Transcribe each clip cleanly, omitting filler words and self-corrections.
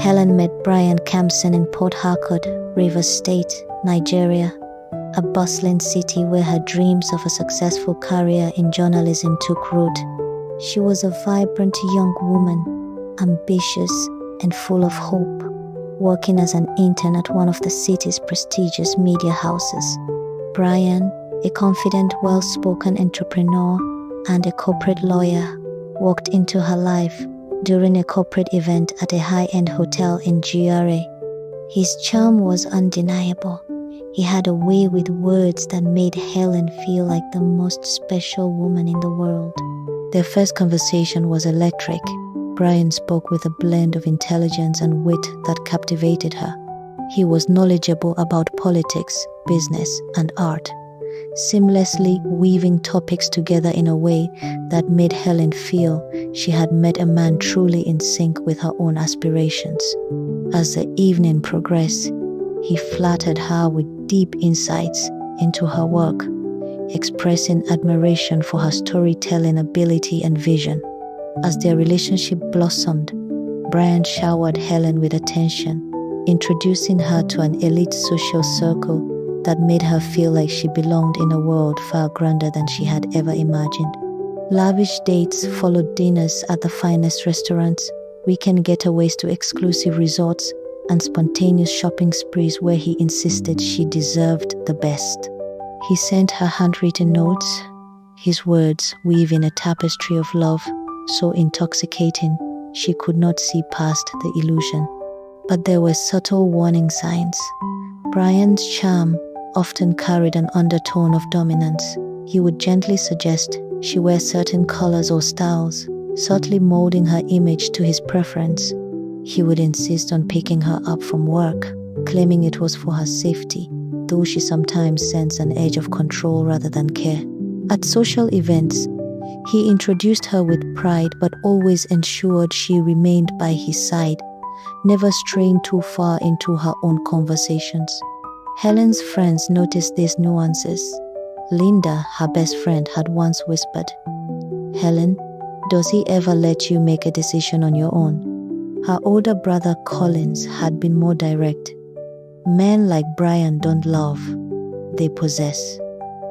Helen met Bryan in Port Harcourt, Rivers State, Nigeria, a bustling city where her dreams of a successful career in journalism took root. She was a vibrant young woman, ambitious and full of hope, working as an intern at one of the city's prestigious media houses. Bryan, a confident, well-spoken entrepreneur and a corporate lawyer, walked into her life during a corporate event at a high-end hotel in GRA. His charm was undeniable. He had a way with words that made Helen feel like the most special woman in the world. Their first conversation was electric. Bryan spoke with a blend of intelligence and wit that captivated her. He was knowledgeable about politics, business, and art, seamlessly weaving topics together in a way that made Helen feel she had met a man truly in sync with her own aspirations. As the evening progressed, he flattered her with deep insights into her work, expressing admiration for her storytelling ability and vision. As their relationship blossomed, Bryan showered Helen with attention, introducing her to an elite social circle that made her feel like she belonged in a world far grander than she had ever imagined. Lavish dates followed dinners at the finest restaurants, weekend getaways to exclusive resorts, and spontaneous shopping sprees where he insisted she deserved the best. He sent her handwritten notes, his words weaving a tapestry of love so intoxicating she could not see past the illusion. But there were subtle warning signs. Bryan's charm often carried an undertone of dominance. He would gently suggest she wear certain colors or styles, subtly molding her image to his preference. He would insist on picking her up from work, claiming it was for her safety, though she sometimes sensed an edge of control rather than care. At social events, he introduced her with pride but always ensured she remained by his side, never straying too far into her own conversations. Helen's friends noticed these nuances. Linda, her best friend, had once whispered, "Helen, does he ever let you make a decision on your own?" Her older brother Collins had been more direct. "Men like Bryan don't love, they possess."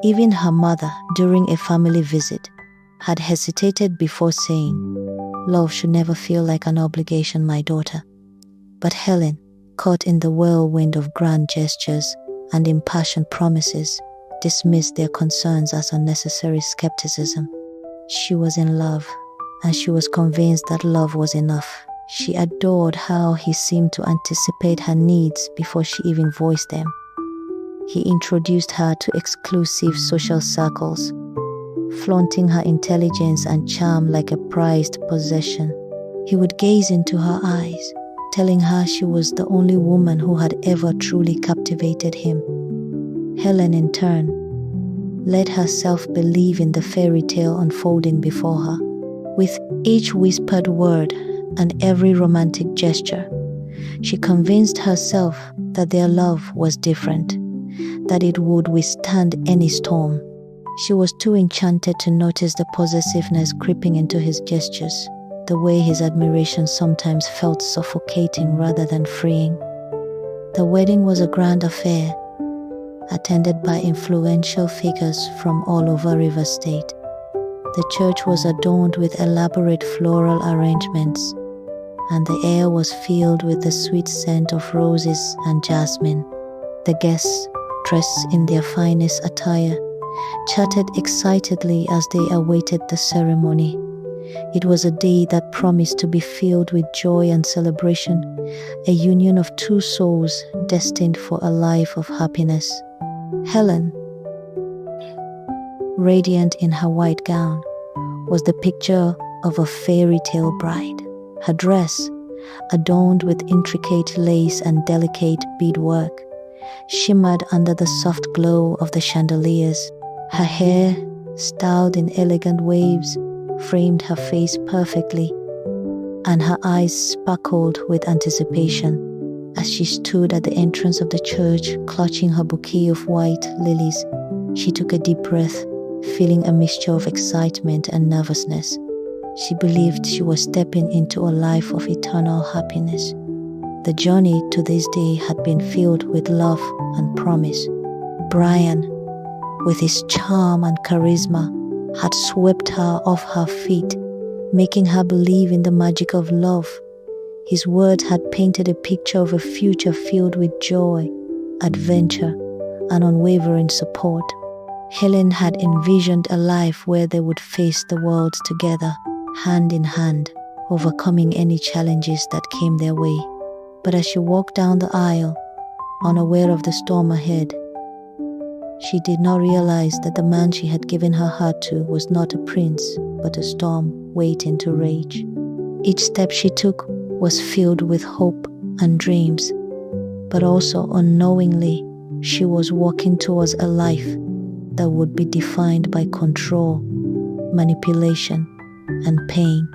Even her mother, during a family visit, had hesitated before saying, "Love should never feel like an obligation, my daughter." But Helen, caught in the whirlwind of grand gestures and impassioned promises, dismissed their concerns as unnecessary skepticism. She was in love, and she was convinced that love was enough. She adored how he seemed to anticipate her needs before she even voiced them. He introduced her to exclusive social circles, flaunting her intelligence and charm like a prized possession. He would gaze into her eyes, telling her she was the only woman who had ever truly captivated him. Helen, in turn, let herself believe in the fairy tale unfolding before her. With each whispered word and every romantic gesture, she convinced herself that their love was different, that it would withstand any storm. She was too enchanted to notice the possessiveness creeping into his gestures, the way his admiration sometimes felt suffocating rather than freeing. The wedding was a grand affair, attended by influential figures from all over Rivers State. The church was adorned with elaborate floral arrangements, and the air was filled with the sweet scent of roses and jasmine. The guests, dressed in their finest attire, chatted excitedly as they awaited the ceremony. It was a day that promised to be filled with joy and celebration, a union of two souls destined for a life of happiness. Helen, radiant in her white gown, was the picture of a fairy tale bride. Her dress, adorned with intricate lace and delicate beadwork, shimmered under the soft glow of the chandeliers. Her hair, styled in elegant waves, framed her face perfectly, and her eyes sparkled with anticipation. As she stood at the entrance of the church, clutching her bouquet of white lilies, she took a deep breath, feeling a mixture of excitement and nervousness. She believed she was stepping into a life of eternal happiness. The journey to this day had been filled with love and promise. Bryan, with his charm and charisma, had swept her off her feet, making her believe in the magic of love. His words had painted a picture of a future filled with joy, adventure, and unwavering support. Helen had envisioned a life where they would face the world together, hand in hand, overcoming any challenges that came their way. But as she walked down the aisle, unaware of the storm ahead, she did not realize that the man she had given her heart to was not a prince, but a storm waiting to rage. Each step she took was filled with hope and dreams, but also unknowingly, she was walking towards a life that would be defined by control, manipulation, and pain.